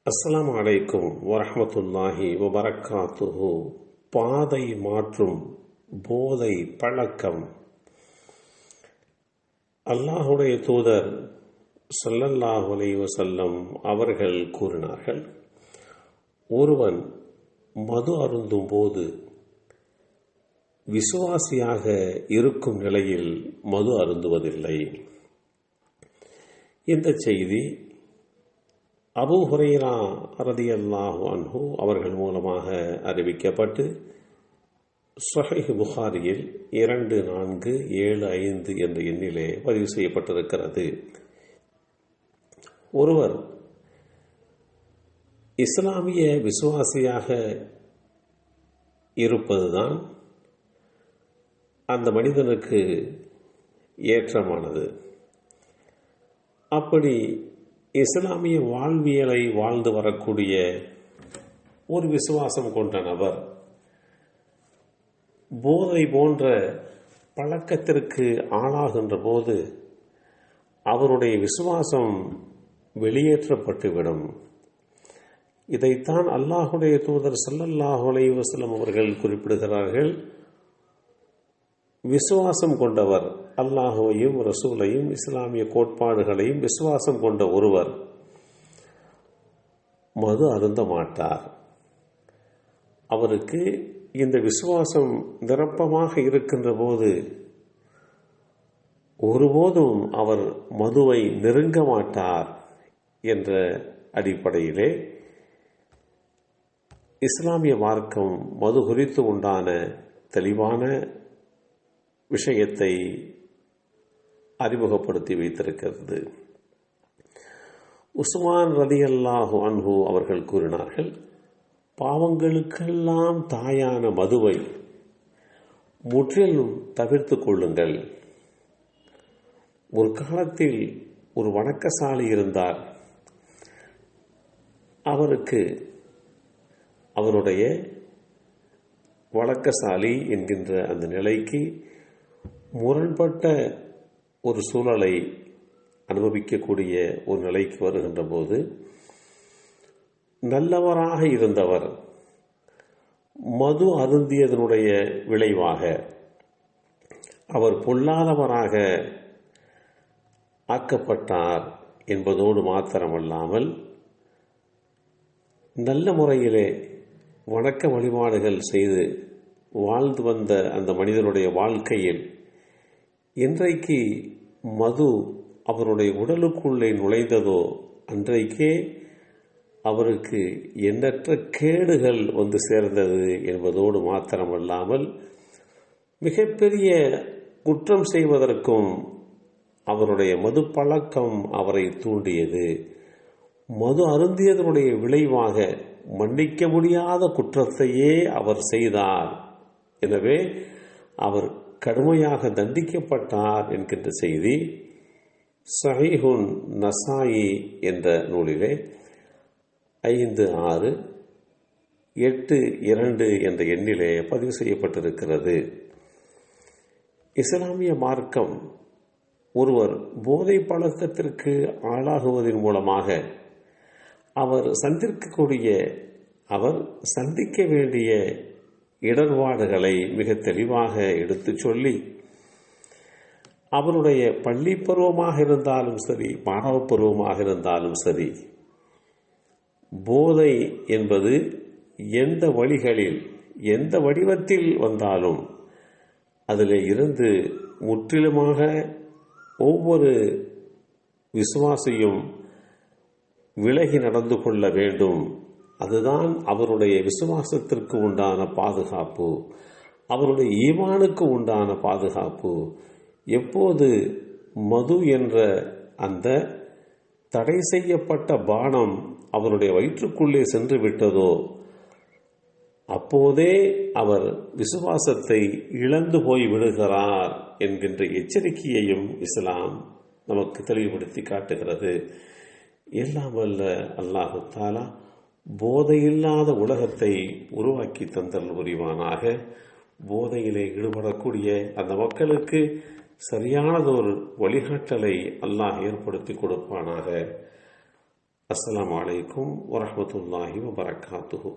அஸ்ஸலாமு அலைக்கும் வரஹ்மத்துல்லாஹி வபரகாத்துஹு. பாதை மாற்றும் போதை பழக்கம். அல்லாஹுடைய தூதர் ஸல்லல்லாஹு அலைஹி வஸல்லம் அவர்கள் கூறினார்கள், ஒருவன் மது அருந்தும் போது விசுவாசியாக இருக்கும் நிலையில் மது அருந்துவதில்லை. இந்த செய்தி அபூ ஹுரைரா ரலியல்லாஹு அன்ஹு அவர்கள் மூலமாக அறிவிக்கப்பட்டு ஸஹீஹ் புகாரியில் 2475 என்ற எண்ணிலே பதிவு செய்யப்பட்டிருக்கிறது. ஒருவர் இஸ்லாமிய விசுவாசியாக இருப்பதுதான் அந்த மனிதனுக்கு ஏற்றமானது. அப்படி இஸ்லாமிய வாழ்வியலை வாழ்ந்து வரக்கூடிய ஒரு விசுவாசம் கொண்ட நபர் போதை போன்ற பழக்கத்திற்கு ஆளாகின்ற போது அவருடைய விசுவாசம் வெளியேற்றப்பட்டுவிடும். இதைத்தான் அல்லாஹுடைய தூதர் ஸல்லல்லாஹு அலைஹி வஸல்லம் அவர்கள் குறிப்பிடுகிறார்கள். விசுவாசம் கொண்டவர், அல்லாஹுவையும் ரசூலையும் இஸ்லாமிய கோட்பாடுகளையும் விசுவாசம் கொண்ட ஒருவர் மது அருந்த மாட்டார். அவருக்கு இந்த விசுவாசம் நிரப்பமாக இருக்கின்ற போது ஒருபோதும் அவர் மதுவை நெருங்க மாட்டார் என்ற அடிப்படையிலே இஸ்லாமிய மார்க்கம் மது குறித்து உண்டான தெளிவான விஷயத்தை அறிமுகப்படுத்தி வைத்திருக்கிறது. உஸ்மான் ரலியல்லாஹு அன்ஹு அவர்கள் கூறினார்கள், பாவங்களுக்கெல்லாம் தாயான மதுவை முற்றிலும் தவிர்த்து கொள்ளுங்கள். ஒரு காலத்தில் ஒரு வணக்கசாலி இருந்தார். அவருக்கு அவருடைய வழக்கசாலி என்கின்ற அந்த நிலைக்கு முரண்பட்ட ஒரு சூழலை அனுபவிக்கக்கூடிய ஒரு நிலைக்கு வருகின்ற போது நல்லவராக இருந்தவர் மது அருந்தியதனுடைய விளைவாக அவர் பொல்லாதவராக ஆக்கப்பட்டார் என்பதோடு மாத்திரமல்லாமல் நல்ல முறையிலே வணக்க வழிபாடுகள் செய்து வாழ்ந்து வந்த அந்த மனிதனுடைய வாழ்க்கையில் என்றைக்கு மது அவருடைய உடலுக்குள்ளே நுழைந்ததோ அன்றைக்கே அவருக்கு எண்ணற்ற கேடுகள் வந்து சேர்ந்தது என்பதோடு மாத்திரமல்லாமல் மிகப்பெரிய குற்றம் செய்வதற்கும் அவருடைய மது பழக்கம் அவரை தூண்டியது. மது அருந்தியதனுடைய விளைவாக மன்னிக்க முடியாத குற்றத்தையே அவர் செய்தார். எனவே அவர் கடுமையாக தண்டிக்கப்பட்டார் என்கின்ற செய்தி ஸஹீஹுன் நஸாயி என்ற நூலிலே 5682 என்ற எண்ணிலே பதிவு செய்யப்பட்டிருக்கிறது. இஸ்லாமிய மார்க்கம் ஒருவர் போதை பழக்கத்திற்கு ஆளாகுவதன் மூலமாக அவர் சந்திக்க வேண்டிய இடர்பாடுகளை மிக தெளிவாக எடுத்துச் சொல்லி அவருடைய பள்ளி பருவமாக இருந்தாலும் சரி, மாணவ பருவமாக இருந்தாலும் சரி, போதை என்பது எந்த வழிகளில் எந்த வடிவத்தில் வந்தாலும் அதில் இருந்து முற்றிலுமாக ஒவ்வொரு விசுவாசியும் விலகி நடந்து கொள்ள வேண்டும். அதுதான் அவருடைய விசுவாசத்திற்கு உண்டான பாதுகாப்பு, அவருடைய ஈமானுக்கு உண்டான பாதுகாப்பு. எப்போது மது என்ற அந்த தடை செய்யப்பட்ட பானம் அவருடைய வயிற்றுக்குள்ளே சென்று விட்டதோ அப்போதே அவர் விசுவாசத்தை இழந்து போய் விடுகிறார் என்கின்ற எச்சரிக்கையையும் இஸ்லாம் நமக்கு தெளிவுபடுத்தி காட்டுகிறது. எல்லாம் வல்ல அல்லாஹு தஆலா போதையில்லாத உலகத்தை உருவாக்கி தந்தல் புரிவானாக. போதையிலே ஈடுபடக்கூடிய அந்த மக்களுக்கு சரியானதொரு வழிகாட்டலை அல்லாஹ் ஏற்படுத்தி கொடுப்பானாக. அஸ்ஸலாமு அலைக்கும் வரஹ்மத்துல்லாஹி வபரகாத்துஹு.